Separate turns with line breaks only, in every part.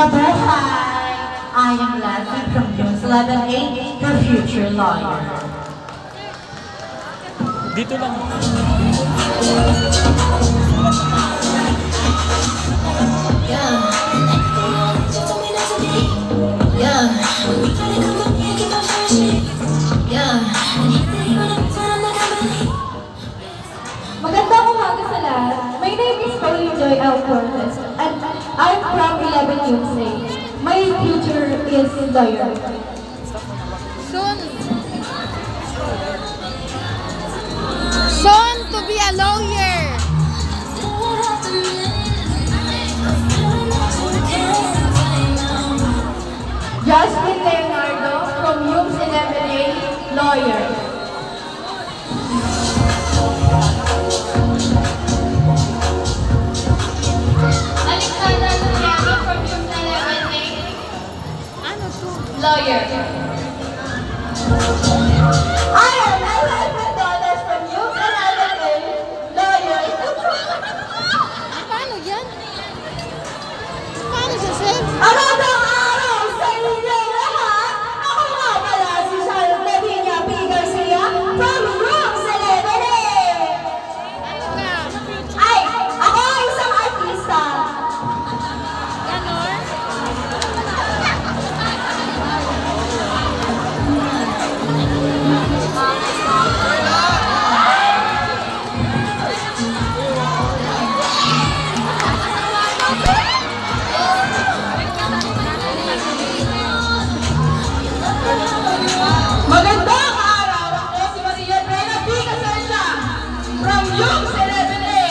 Mabuhay! I am Leslie from News 11A, the future lawyer.
Dito lang.
Magandang umaga sa lahat. My name is Pauline Joy L. Cortez, and I'm from 11 USA. My future is lawyer.
Soon to be a lawyer.
Justin Leonardo from UMS 11A, lawyer. Alexander Luciano from UMS 11A,
Ano to?
lawyer. I am Elizabeth Dollars from UMS 11A, lawyer.
Paano yan? Paano sa sel?
Magandang araw sa inyo lahat! Ako nga pala si Charlotte Lavinia P. Garcia from UMS 11A.
Ano ka?
Ay, ako ay isang artista.
Ganon?
Magandang araw! Ako si Maria Brena P. Casercia from UMS 11A.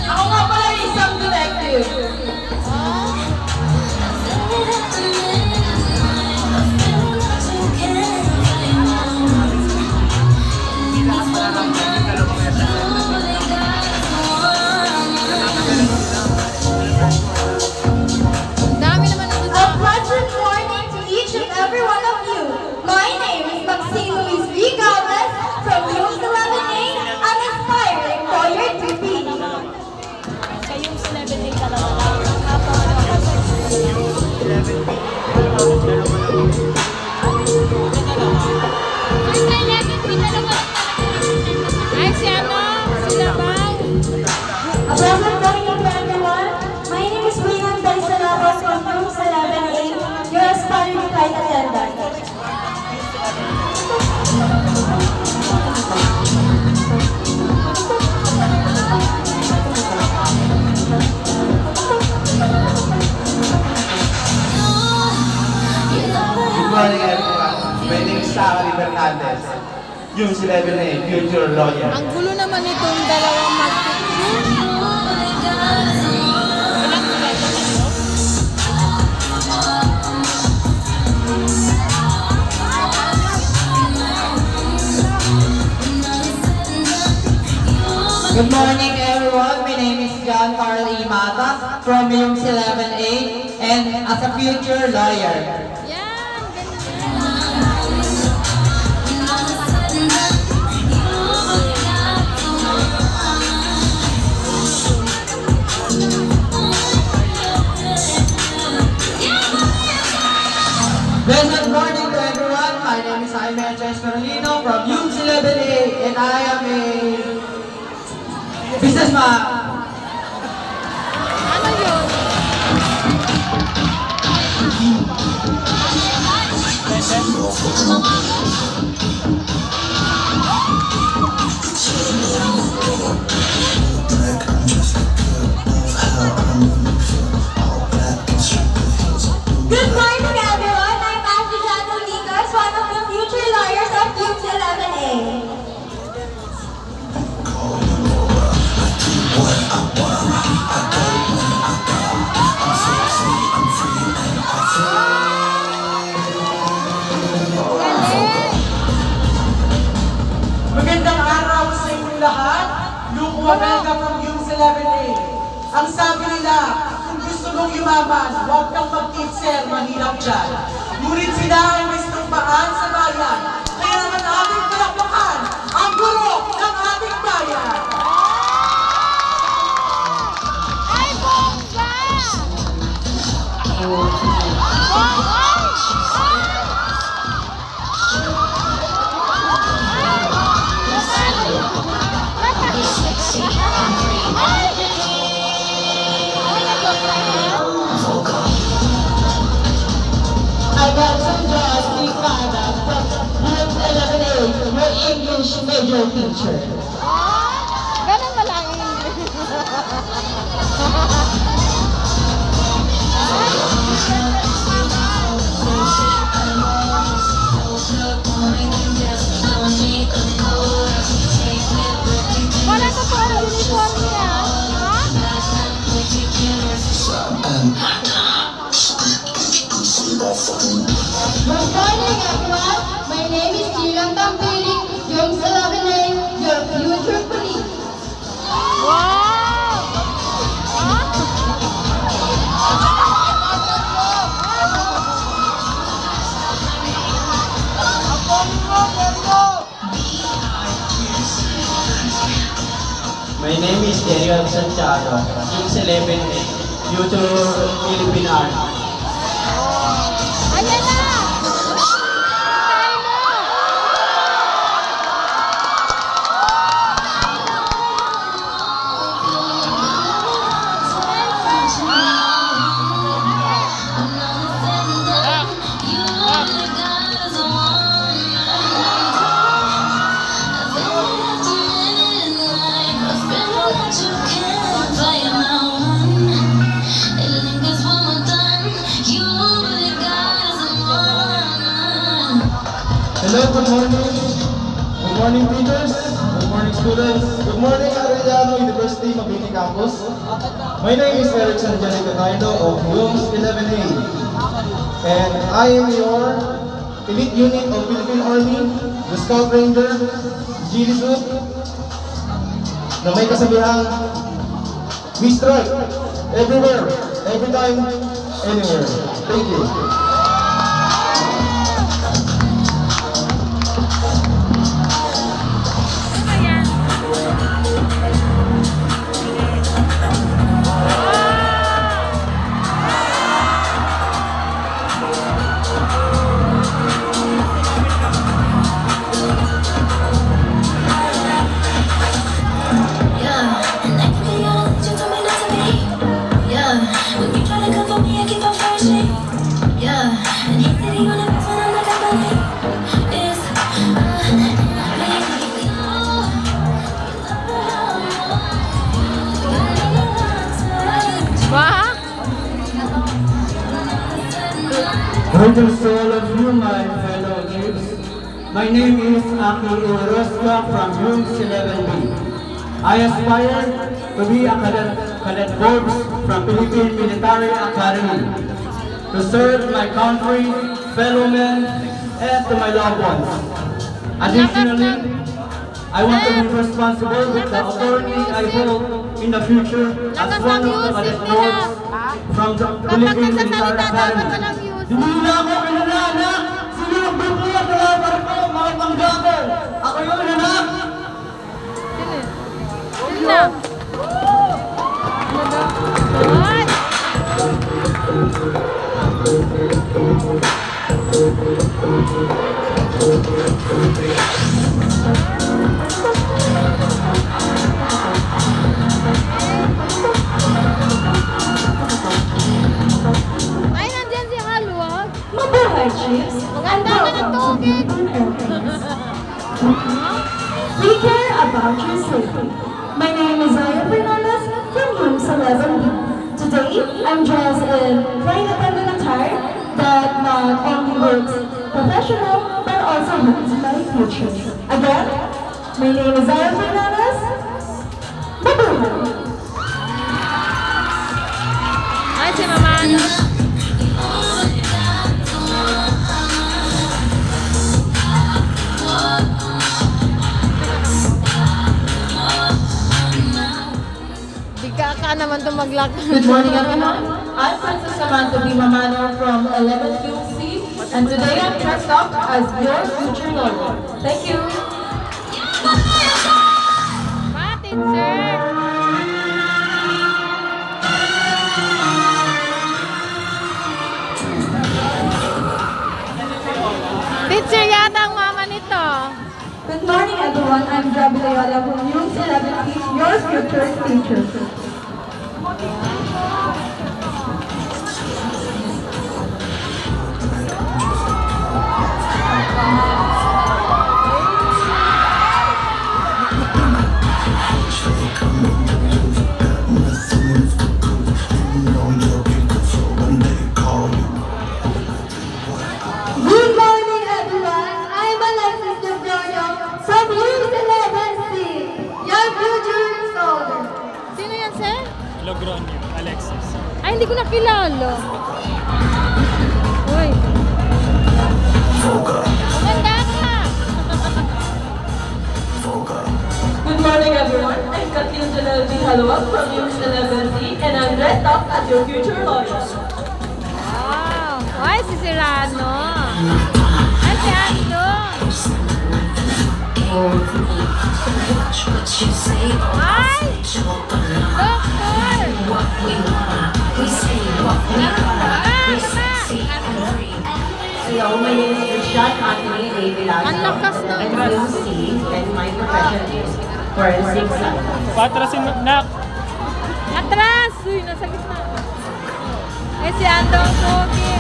Ako nga pala ay isang detective.
Dami naman ang
A pleasant morning to each and every one of you. My name is Maxine Luis V. Galvez from UMS 11A, an aspiring lawyer to be.
sa yung 11A talaga. First 11B talaga. Ay, si ano? Si Labaw.
A pleasant morning to everyone. My name is William Daisalabos from UMS 11A, your aspiring flight attendant.
Good morning everyone. My name is Zachary Bernaldez. Yung 11A, future lawyer.
Ang gulo naman itong dalawang mag-picture. Walang kulay naman ito.
Good morning, everyone. My name is John Carl Imata from UMS 11A, and as a future lawyer.
Yan, ganyan.
Good morning to everyone. My name is Jaime Andres Carolino from UMS 11A, and I am a businessman.
Ano yun?
Good morning, everyone. I'm Ashley Janel Nicas, one of the future lawyers of UMS 11A.
Magandang araw sa inyong lahat. Luke Wabelga from UMS 11A. Ang sabi nila, kung gusto mong yumaman, huwag kang mag-tipser, mahirap dyan. Ngunit sila ay may sinumpaan sa bayan. Kaya naman ating palakpakan ang guro ng ating bayan.
Ay, bongga!
teacher.
Ganun ba lang Wala ka po ang uniform niya. Ha?
Good morning, everyone. My name is Jilang Tampiling, Yung 11A, your future police.
Wow!
My name is Daniel Santiago, Kings 11A, future Philippine Army.
Ayan na! Tayo na!
Hello, good morning. Good morning, teachers. Good morning, students. Good morning, Arellano University, Mabini Campus. My name is Eric Sanjanico Kaido of UMS 11A. And I am your elite unit of Philippine Army, the Scout Ranger, Gili Suit, na may kasabihang, we strike everywhere, every time, anywhere. Thank you.
Wah!
Greetings to all of you, my fellow kids. My name is Aki Orozco from UMS 11B. I aspire to be a cadet corps from Philippine Military Academy to serve my country, fellow men, and to my loved ones. Additionally, I want to be responsible with the authority I hold in the future as one of the cadet corps from the Philippine Military Academy. Hindi na ako kinalanak! Sino ang bukulat na labar ko, mga panggagal? Ako yung anak!
Sino na? Ay! Ay, nandyan si Haluag.
Mabuhay, Chiefs.
Ang dami ng tubig.
We care about your safety. My name is Zaya Fernandez from UMS 11B. Today, I'm dressed in flight attendant attire that not only looks professional but also has my future. Again, my name is Zaya Fernandez. Mabuhay!
Ay, si Mama. Bigka ka naman ito maglakad.
Good morning, everyone. I'm Princess Samantha B. Mamano from 11th UC, and today I'm dressed up as your future lawyer. Thank you.
Martin, sir. Teacher yata ang mama nito.
Good morning, everyone. I'm Gabi Loyola from UMS 11B, your future teacher.
Gronio, Alexis.
Ay, hindi ko nakilala. Uy. Maganda ka.
Good morning, everyone. I'm Kathleen Janelle D. Halawag from UMS 11C, and I'm dressed up as your future lawyer.
Wow. Ay, si Serrano. Ay, si Ando. Ay!
Hello, my name is Richard Anthony A. Velasco.
Ang lakas ng
I'm UC and my profession is forensic science.
Patrasin mo, nak.
Atras! Uy, nasa gitna. Ay, si Ando ang pogi.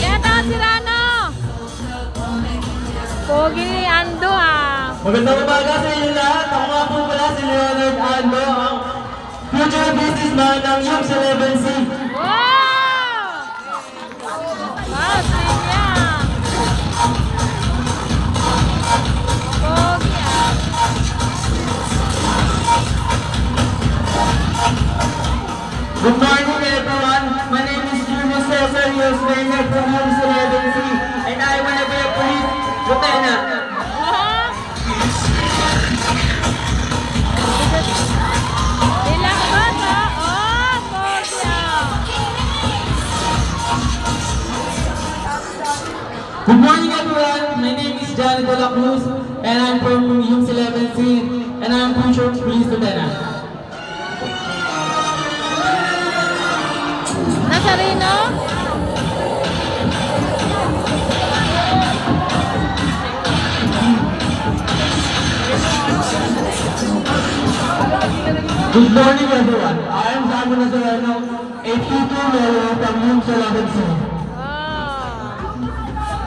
Yan daw, si Rano. Pogi ni Ando, ah.
Magandang umaga sa inyo lahat. Ako nga po pala si Leonard Ando, ang future businessman ng UMS 11C.
Wow! Wow, siya. Pogi, ah.
Good morning everyone. My name is Julio Cesar Yosmener from UMS 11C, and I want to be a police lieutenant.
Wow! Ilang ba na? Oh, pogi, ah.
Good morning everyone. My name is Johnny De La Cruz, and I'm from UMS 11C, and I'm future police lieutenant.
Nazareno?
Good morning everyone. I am Simon Nazareno, a future lawyer from UMS 11C.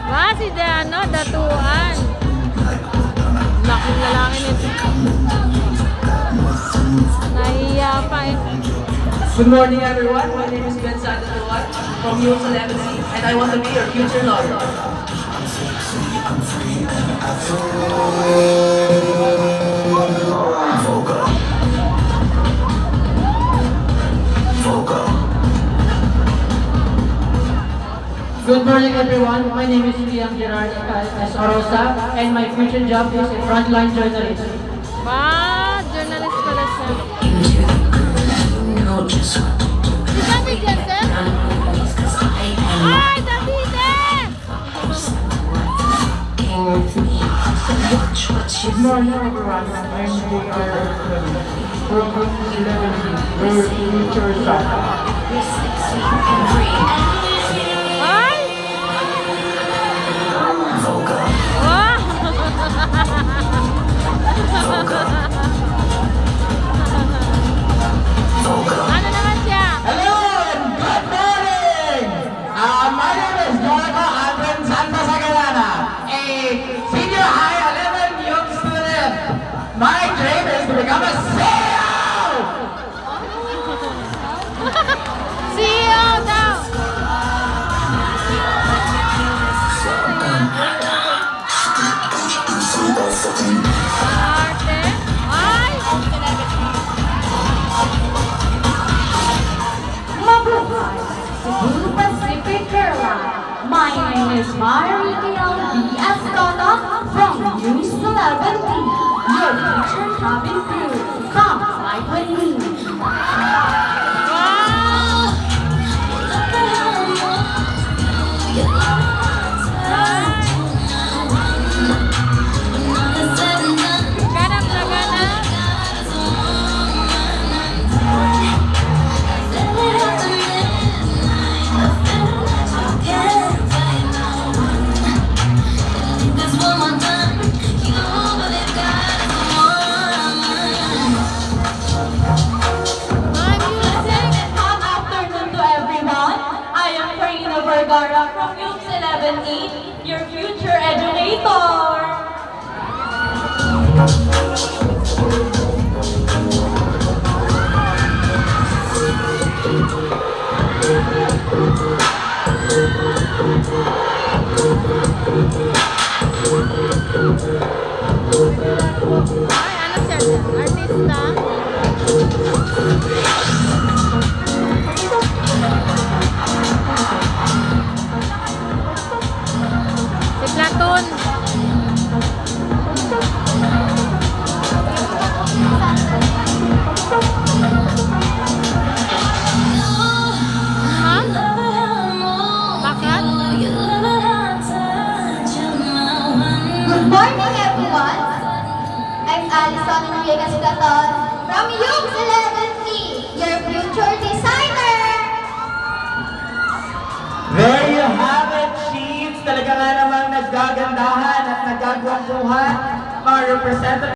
Wow, si Dano, datuan. Laking lalaki nito. Nahiya pa eh.
Good morning, everyone. My name is Ben Sandoval from UMS 11C, and I want to be your future lawyer.
Good morning everyone. My name is Liam Gerard S. Orosa, and my future job is a frontline journalist.
Wow, journalist pala siya. Si David yan, sir? Ay, David eh!
Good morning everyone. I'm J.R. from UMS 11C, your future staff.
Ay! Wow! Ano naman siya?
Hello and good morning! My name is Jolico Alvin Santa Sagalana, a senior high 11 young student. My dream is to become a CEO!
CEO daw! Arte? Ay!
Mabuhay! Cebu Pacific Airlines. My name is Mary L. D. Escota from UMS 11B. Your future cabin crew. Come fly with me.
Wow! Ganap na ganap. Ay, ano siya? Artista? Si Platon. Ha? Bakit?
Good morning, everyone. I'm Alison Villegas Platon from Yugs 11C, your future designer.
There you have it, Chiefs! Talaga nga namang naggagandahan at nagagwapuhan mga representative